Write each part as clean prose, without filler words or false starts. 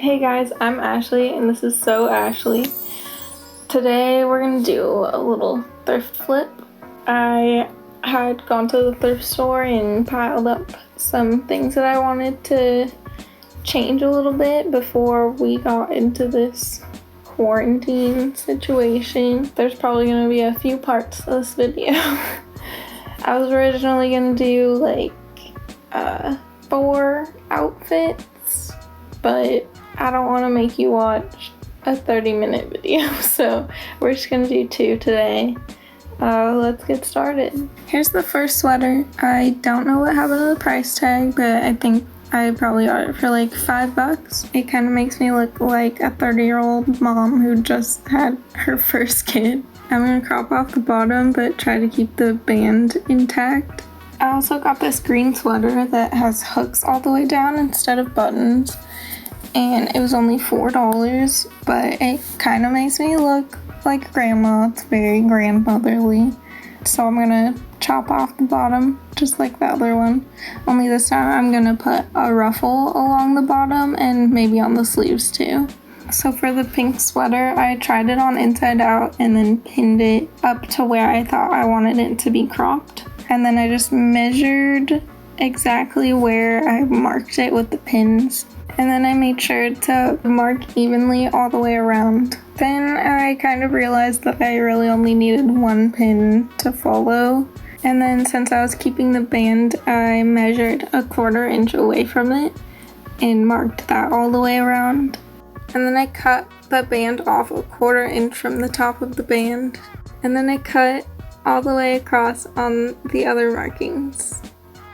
Hey guys, I'm Ashley and this is So Ashley. Today we're gonna do a little thrift flip. I had gone to the thrift store and piled up some things that I wanted to change a little bit before we got into this quarantine situation. There's probably gonna be a few parts of this video. I was originally gonna do like 4 outfits, but I don't want to make you watch a 30-minute video, so we're just gonna do 2 today. Let's get started. Here's the first sweater. I don't know what happened to the price tag, but I think I probably got it for like $5. It kind of makes me look like a 30-year-old mom who just had her first kid. I'm gonna crop off the bottom, but try to keep the band intact. I also got this green sweater that has hooks all the way down instead of buttons. And it was only $4, but it kind of makes me look like grandma. It's very grandmotherly. So I'm gonna chop off the bottom just like the other one. Only this time I'm gonna put a ruffle along the bottom and maybe on the sleeves too. So for the pink sweater, I tried it on inside out and then pinned it up to where I thought I wanted it to be cropped. And then I just measured exactly where I marked it with the pins. And then I made sure to mark evenly all the way around. Then I kind of realized that I really only needed 1 pin to follow. And then since I was keeping the band, I measured 1/4 inch away from it and marked that all the way around. And then I cut the band off 1/4 inch from the top of the band. And then I cut all the way across on the other markings.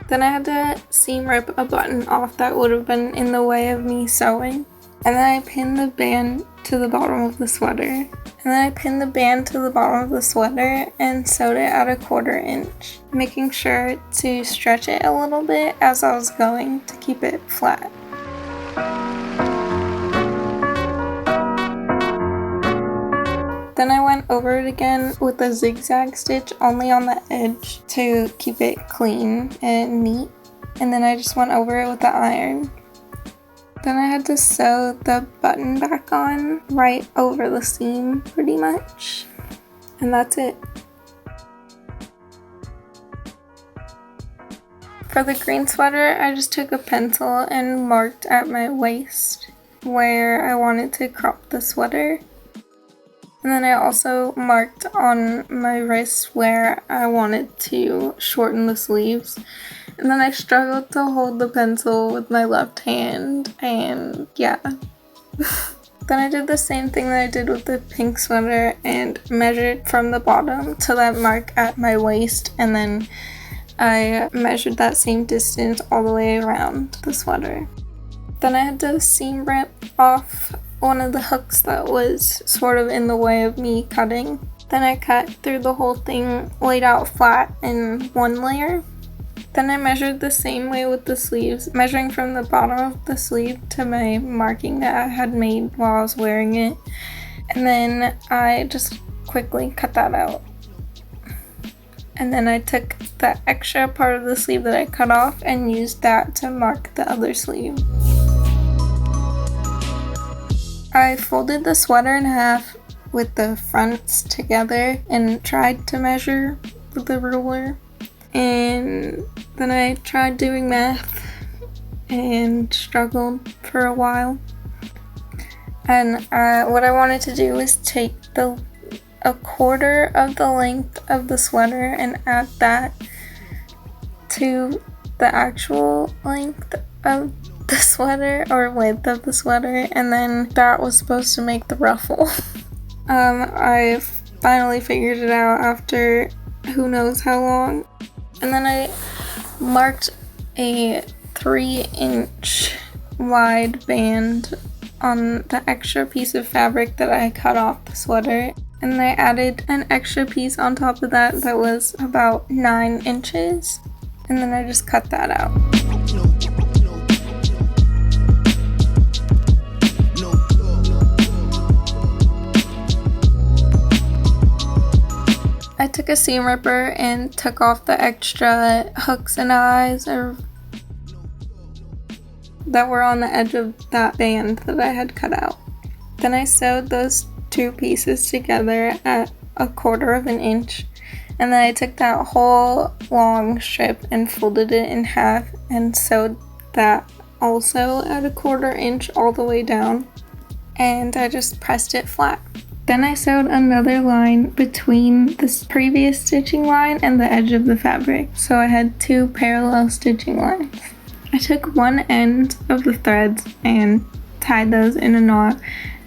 Then I had to seam rip a button off that would have been in the way of me sewing. And then I pinned the band to the bottom of the sweater. And then I pinned the band to the bottom of the sweater and sewed it at 1/4 inch, making sure to stretch it a little bit as I was going to keep it flat. Then I went over it again with a zigzag stitch only on the edge to keep it clean and neat. And then I just went over it with the iron. Then I had to sew the button back on right over the seam pretty much. And that's it. For the green sweater, I just took a pencil and marked at my waist where I wanted to crop the sweater. And then I also marked on my wrist where I wanted to shorten the sleeves. And then I struggled to hold the pencil with my left hand, and yeah. Then I did the same thing that I did with the pink sweater and measured from the bottom to that mark at my waist, and then I measured that same distance all the way around the sweater. Then I had to seam rip off one of the hooks that was sort of in the way of me cutting. Then I cut through the whole thing, laid out flat in 1 layer. Then I measured the same way with the sleeves, measuring from the bottom of the sleeve to my marking that I had made while I was wearing it. And then I just quickly cut that out. And then I took the extra part of the sleeve that I cut off and used that to mark the other sleeve. I folded the sweater in half with the fronts together and tried to measure with the ruler. And then I tried doing math and struggled for a while. And what I wanted to do was take 1/4 of the length of the sweater and add that to the actual length of the sweater, or width of the sweater, and then that was supposed to make the ruffle. I finally figured it out after who knows how long. And then I marked a 3-inch wide band on the extra piece of fabric that I cut off the sweater. And I added an extra piece on top of that that was about 9 inches. And then I just cut that out. I took a seam ripper and took off the extra hooks and eyes, or that were on the edge of that band that I had cut out. Then I sewed those 2 pieces together at 1/4 of an inch, and then I took that whole long strip and folded it in half and sewed that also at 1/4 inch all the way down, and I just pressed it flat. Then I sewed another line between this previous stitching line and the edge of the fabric, so I had 2 parallel stitching lines. I took one end of the threads and tied those in a knot,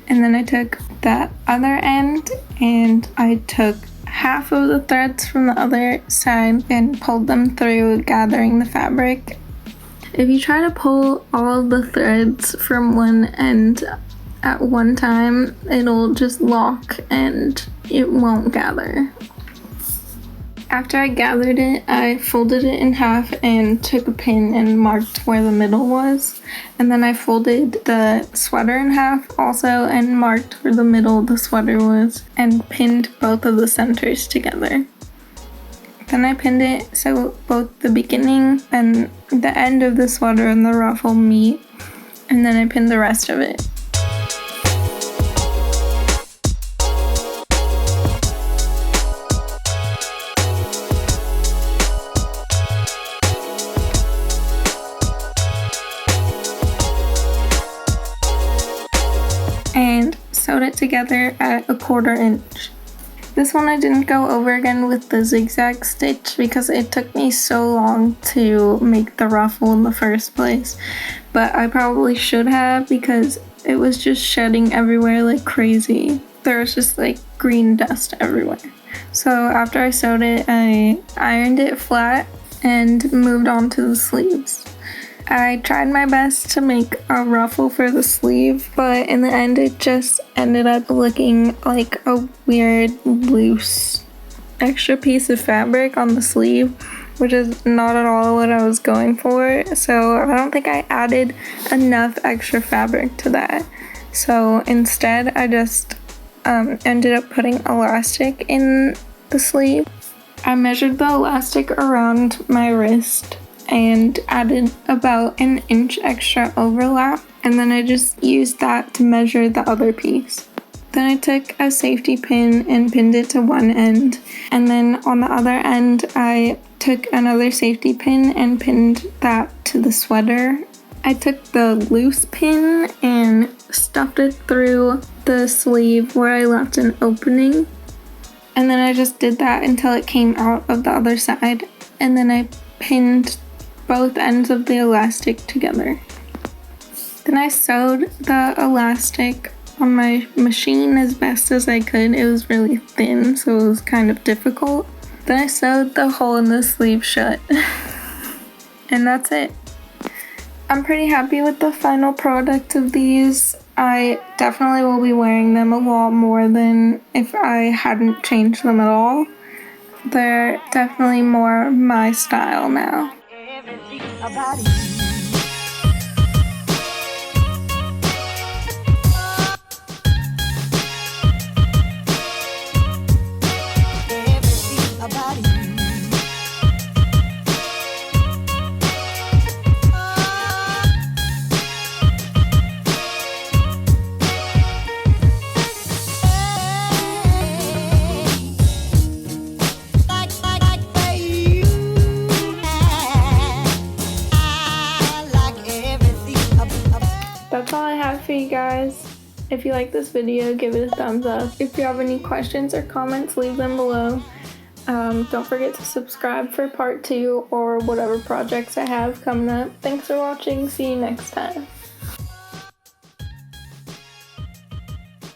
and then I took that other end and I took half of the threads from the other side and pulled them through, gathering the fabric. If you try to pull all of the threads from one end at one time, it'll just lock and it won't gather. After I gathered it, I folded it in half and took a pin and marked where the middle was. And then I folded the sweater in half also and marked where the middle of the sweater was and pinned both of the centers together. Then I pinned it so both the beginning and the end of the sweater and the ruffle meet, and then I pinned the rest of it. And sewed it together at 1/4 inch. This one I didn't go over again with the zigzag stitch because it took me so long to make the ruffle in the first place, but I probably should have because it was just shedding everywhere like crazy. There was just like green dust everywhere. So after I sewed it, I ironed it flat and moved on to the sleeves. I tried my best to make a ruffle for the sleeve, but in the end it just ended up looking like a weird loose extra piece of fabric on the sleeve, which is not at all what I was going for. So I don't think I added enough extra fabric to that. So instead I just ended up putting elastic in the sleeve. I measured the elastic around my wrist and added about 1 inch extra overlap, and then I just used that to measure the other piece. Then I took a safety pin and pinned it to one end, and then on the other end I took another safety pin and pinned that to the sweater. I took the loose pin and stuffed it through the sleeve where I left an opening, and then I just did that until it came out of the other side, and then I pinned both ends of the elastic together. Then I sewed the elastic on my machine as best as I could. It was really thin, so it was kind of difficult. Then I sewed the hole in the sleeve shut. And that's it. I'm pretty happy with the final product of these. I definitely will be wearing them a lot more than if I hadn't changed them at all. They're definitely more my style now. About you. Everything about you. That's all I have for you guys. If you like this video, give it a thumbs up. If you have any questions or comments, leave them below. Don't forget to subscribe for part 2 or whatever projects I have coming up. Thanks for watching. See you next time.